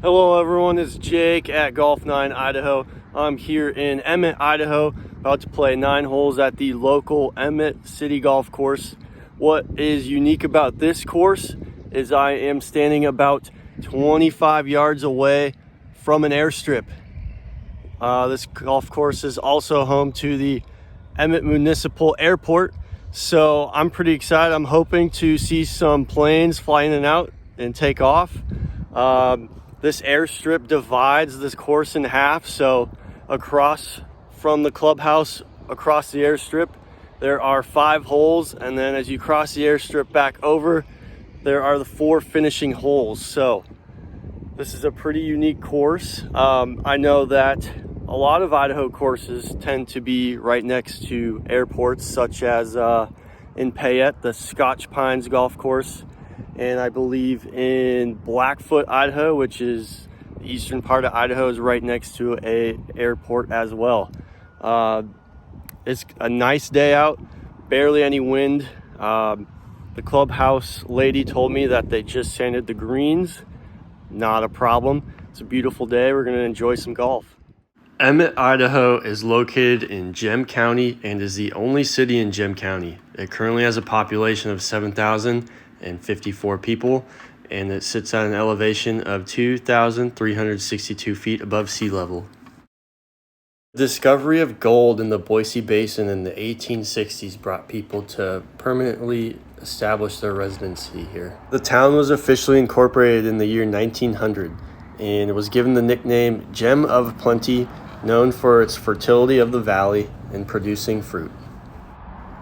Hello everyone, it's Jake at Golf 9 Idaho. I'm here in Emmett, Idaho, about to play 9 holes at the local Emmett City Golf Course. What is unique about this course is I am standing about 25 yards away from an airstrip. This golf course is also home to the Emmett Municipal Airport, so I'm pretty excited. I'm hoping to see some planes fly in and out and take off. This airstrip divides this course in half, so across from the clubhouse, across the airstrip, there are 5 holes, and then as you cross the airstrip back over, there are the 4 finishing holes. So this is a pretty unique course. I know that a lot of Idaho courses tend to be right next to airports, such as in Payette, the Scotch Pines Golf Course, and I believe in Blackfoot, Idaho, which is the eastern part of Idaho, is right next to a airport as well. It's a nice day out, barely any wind. The clubhouse lady told me that they just sanded the greens. Not a problem. It's a beautiful day. We're going to enjoy some golf. Emmett, Idaho is located in Gem County and is the only city in Gem County. It currently has a population of 7,054 people, and it sits at an elevation of 2,362 feet above sea level. The discovery of gold in the Boise Basin in the 1860s brought people to permanently establish their residency here. The town was officially incorporated in the year 1900, and it was given the nickname Gem of Plenty, known for its fertility of the valley and producing fruit.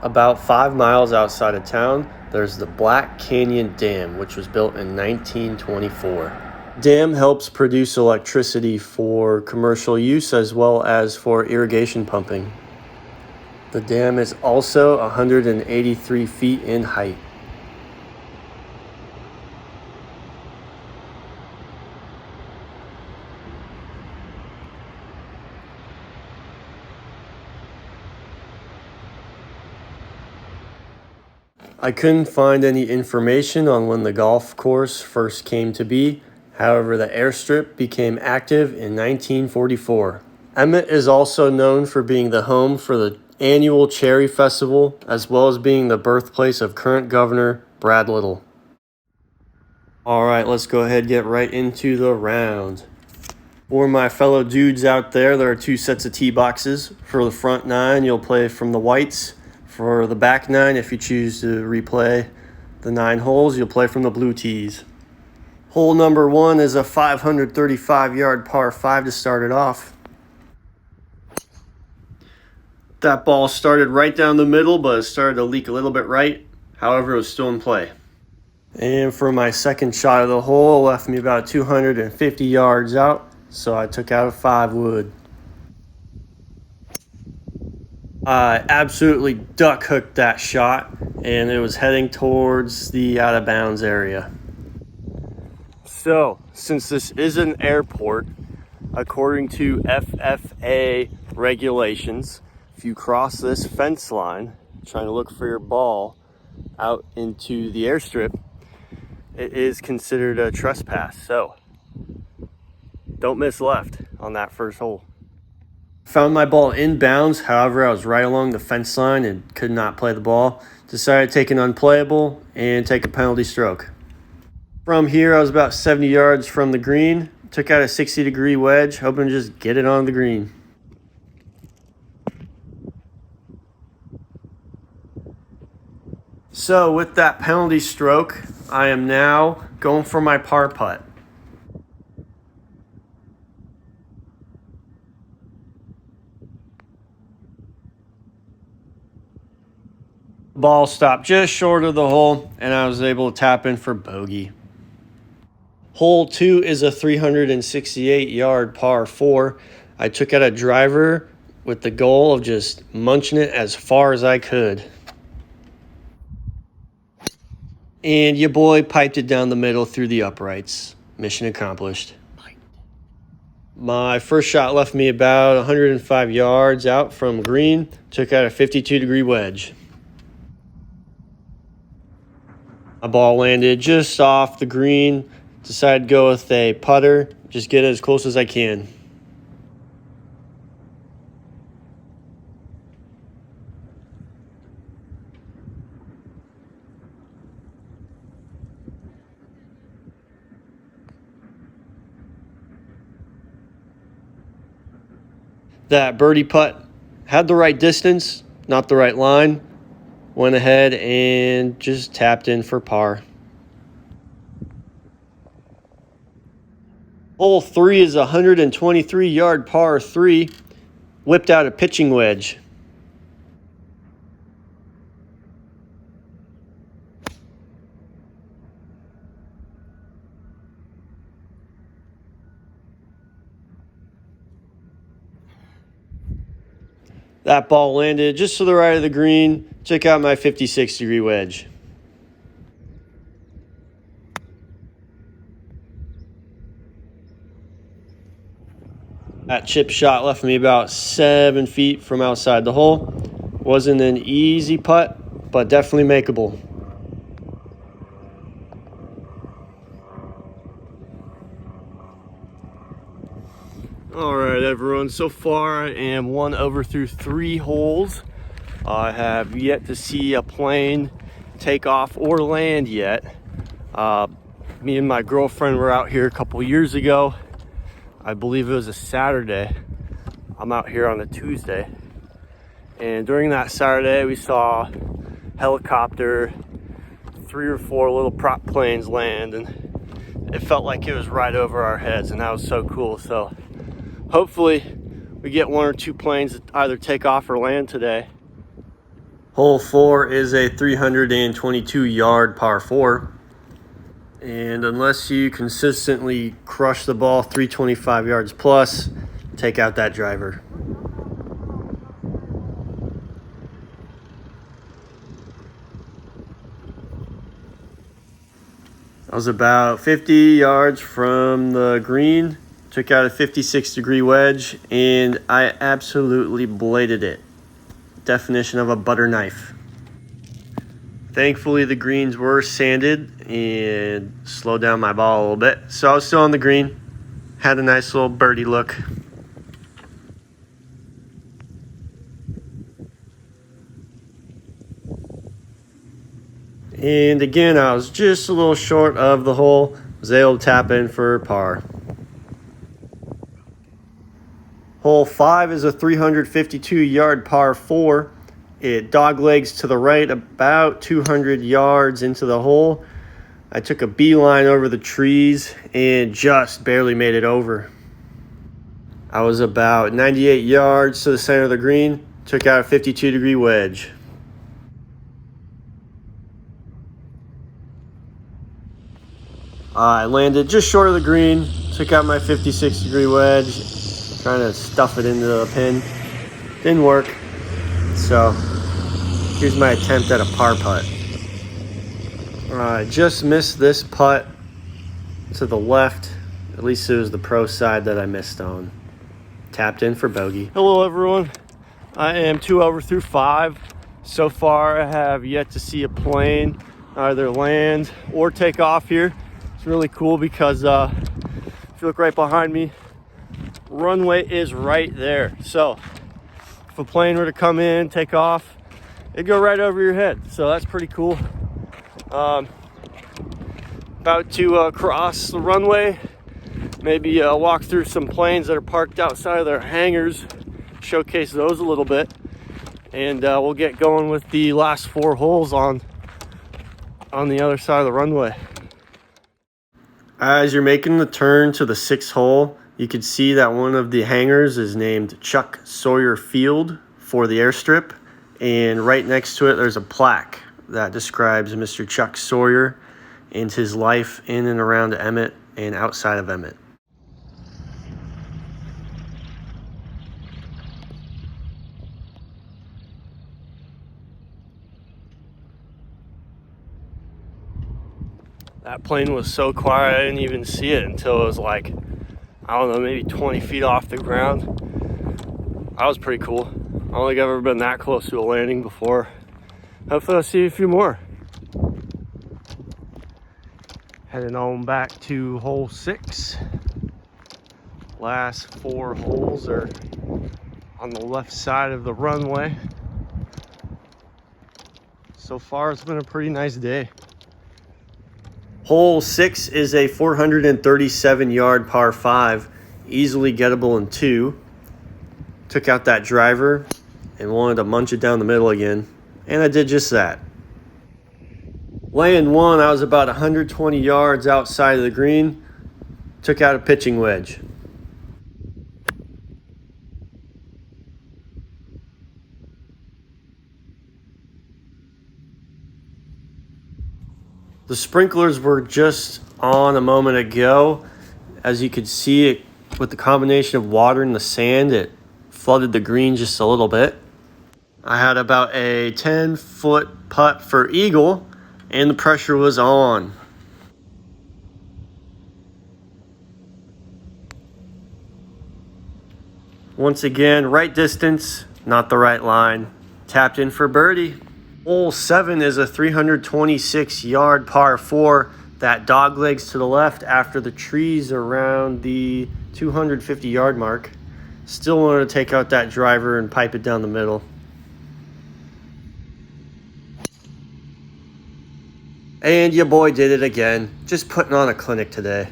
About 5 miles outside of town, there's the Black Canyon Dam, which was built in 1924. Dam helps produce electricity for commercial use as well as for irrigation pumping. The dam is also 183 feet in height. I couldn't find any information on when the golf course first came to be. However, the airstrip became active in 1944. Emmett is also known for being the home for the annual Cherry Festival, as well as being the birthplace of current Governor Brad Little. All right, let's go ahead and get right into the round. For my fellow dudes out there, there are 2 sets of tee boxes. For the front 9, you'll play from the whites. For the back 9, if you choose to replay the 9 holes, you'll play from the blue tees. Hole number 1 is a 535-yard par 5 to start it off. That ball started right down the middle, but it started to leak a little bit right. However, it was still in play. And for my second shot of the hole, it left me about 250 yards out, so I took out a 5 wood. I absolutely duck hooked that shot, and it was heading towards the out of bounds area. So, since this is an airport, according to FFA regulations, if you cross this fence line, trying to look for your ball out into the airstrip, it is considered a trespass. So, don't miss left on that first hole. Found my ball inbounds, however, I was right along the fence line and could not play the ball. Decided to take an unplayable and take a penalty stroke. From here, I was about 70 yards from the green. Took out a 60-degree wedge, hoping to just get it on the green. So with that penalty stroke, I am now going for my par putt. Ball stopped just short of the hole, and I was able to tap in for bogey. Hole 2 is a 368-yard par 4. I took out a driver with the goal of just munching it as far as I could. And your boy piped it down the middle through the uprights. Mission accomplished. My first shot left me about 105 yards out from green. Took out a 52-degree wedge. A ball landed just off the green, Decided to go with a putter, just get as close as I can. That birdie putt had the right distance, not the right line. Went ahead and just tapped in for par. Hole 3 is a 123-yard par 3. Whipped out a pitching wedge. That ball landed just to the right of the green. Check out my 56-degree wedge. That chip shot left me about 7 feet from outside the hole. Wasn't an easy putt, but definitely makeable. All right, everyone, so far I am 1 over through 3 holes. I have yet to see a plane take off or land yet. Me and my girlfriend were out here a couple years ago. I believe it was a Saturday. I'm out here on a Tuesday. And during that Saturday, we saw helicopter, 3 or 4 little prop planes land, and it felt like it was right over our heads, and that was so cool. So hopefully we get 1 or 2 planes that either take off or land today. Hole 4 is a 322-yard par 4. And unless you consistently crush the ball 325 yards plus, take out that driver. I was about 50 yards from the green. Took out a 56-degree wedge, and I absolutely bladed it. Definition of a butter knife. Thankfully, the greens were sanded and slowed down my ball a little bit. So I was still on the green. Had a nice little birdie look. And again, I was just a little short of the hole. Was able to tap in for par. Hole 5 is a 352-yard par 4. It doglegs to the right about 200 yards into the hole. I took a beeline over the trees and just barely made it over. I was about 98 yards to the center of the green. Took out a 52-degree wedge. I landed just short of the green. Took out my 56-degree wedge. Trying to stuff it into the pin. Didn't work. So here's my attempt at a par putt. I just missed this putt to the left. At least it was the pro side that I missed on. Tapped in for bogey. Hello, everyone. I am 2 over through 5. So far, I have yet to see a plane either land or take off here. It's really cool because if you look right behind me, runway is right there. So if a plane were to come in, take off, it'd go right over your head. So that's pretty cool. About to cross the runway, maybe walk through some planes that are parked outside of their hangars, showcase those a little bit, and we'll get going with the last 4 holes on the other side of the runway. As you're making the turn to the 6th hole, you can see that one of the hangars is named Chuck Sawyer Field for the airstrip, and right next to it there's a plaque that describes Mr. Chuck Sawyer and his life in and around Emmett and outside of Emmett. That plane was so quiet, I didn't even see it until it was like, I don't know, maybe 20 feet off the ground. That was pretty cool. I don't think I've ever been that close to a landing before. Hopefully I'll see a few more. Heading on back to hole 6. Last 4 holes are on the left side of the runway. So far, it's been a pretty nice day. Hole 6 is a 437-yard par 5, easily gettable in 2. Took out that driver and wanted to munch it down the middle again, and I did just that. Laying 1, I was about 120 yards outside of the green. Took out a pitching wedge. The sprinklers were just on a moment ago. As you could see, it with the combination of water and the sand, it flooded the green just a little bit. I had about a 10-foot putt for eagle, and the pressure was on. Once again, right distance, not the right line. Tapped in for birdie. Hole 7 is a 326-yard par 4 that dog legs to the left after the trees around the 250-yard mark. Still wanted to take out that driver and pipe it down the middle. And your boy did it again, just putting on a clinic today.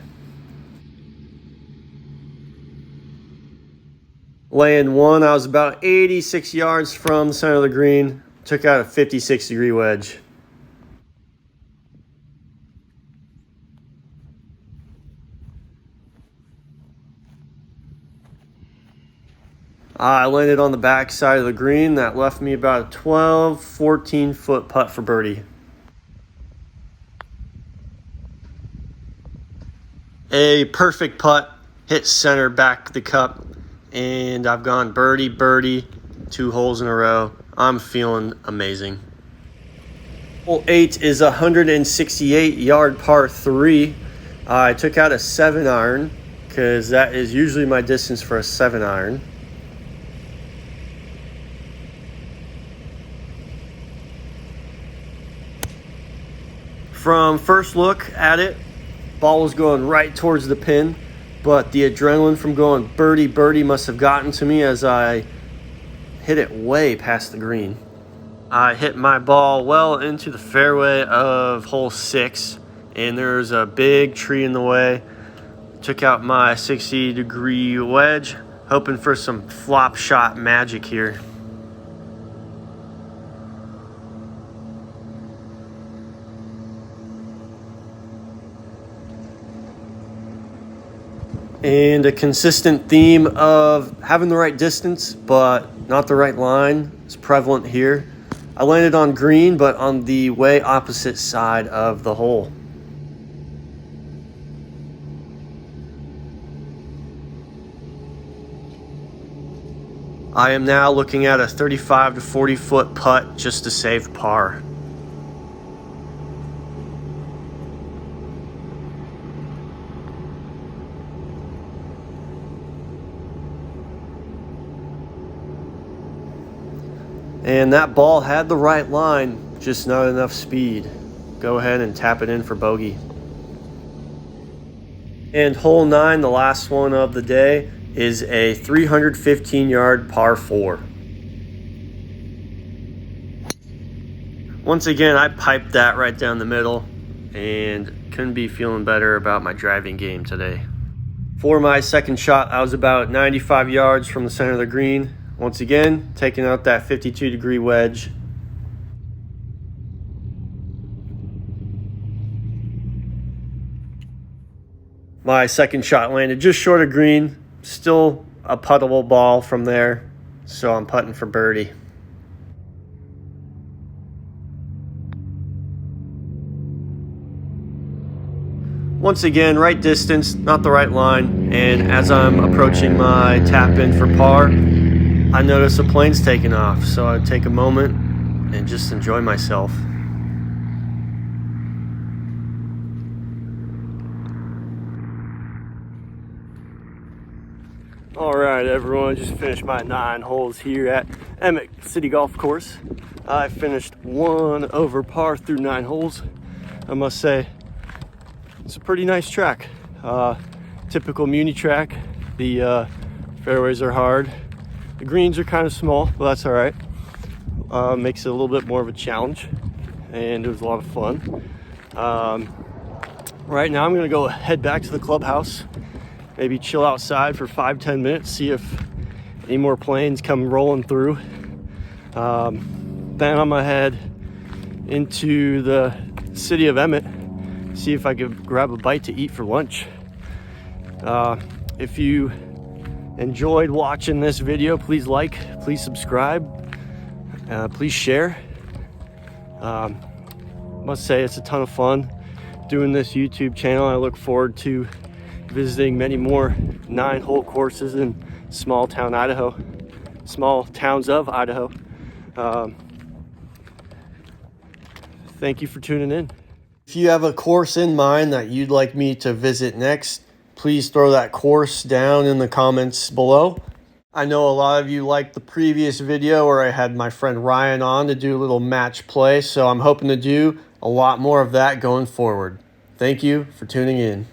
Laying 1, I was about 86 yards from the center of the green. Took out a 56-degree wedge. I landed on the back side of the green. That left me about a 14-foot putt for birdie. A perfect putt, hit center back the cup, and I've gone birdie, birdie, 2 holes in a row. I'm feeling amazing. Hole 8 is a 168-yard par 3. I took out a 7-iron because that is usually my distance for a 7-iron. From first look at it, ball was going right towards the pin, but the adrenaline from going birdie, birdie must have gotten to me as I hit it way past the green. I hit my ball well into the fairway of hole 6, and there's a big tree in the way. Took out my 60-degree wedge, hoping for some flop shot magic here. And a consistent theme of having the right distance, but not the right line is prevalent here. I landed on green, but on the way opposite side of the hole. I am now looking at a 35 to 40 foot putt just to save par. And that ball had the right line, just not enough speed. Go ahead and tap it in for bogey. And hole 9, the last one of the day, is a 315-yard par 4. Once again, I piped that right down the middle and couldn't be feeling better about my driving game today. For my second shot, I was about 95 yards from the center of the green. Once again, taking out that 52-degree wedge. My second shot landed just short of green. Still a puttable ball from there, so I'm putting for birdie. Once again, right distance, not the right line, and as I'm approaching my tap in for par, I notice a plane's taking off, so I take a moment and just enjoy myself. All right, everyone, just finished my 9 holes here at Emmett City Golf Course. I finished 1 over par through 9 holes. I must say, it's a pretty nice track. Typical Muni track. The fairways are hard. The greens are kind of small, but that's all right. Makes it a little bit more of a challenge, and it was a lot of fun. Right now I'm gonna go head back to the clubhouse, maybe chill outside for 5-10 minutes, see if any more planes come rolling through. Then I'm gonna head into the city of Emmett, see if I could grab a bite to eat for lunch. If you enjoyed watching this video, please like, please subscribe, please share. Must say it's a ton of fun doing this YouTube channel. I look forward to visiting many more 9-hole courses in small towns of Idaho. Thank you for tuning in. If you have a course in mind that you'd like me to visit next, please throw that course down in the comments below. I know a lot of you liked the previous video where I had my friend Ryan on to do a little match play, so I'm hoping to do a lot more of that going forward. Thank you for tuning in.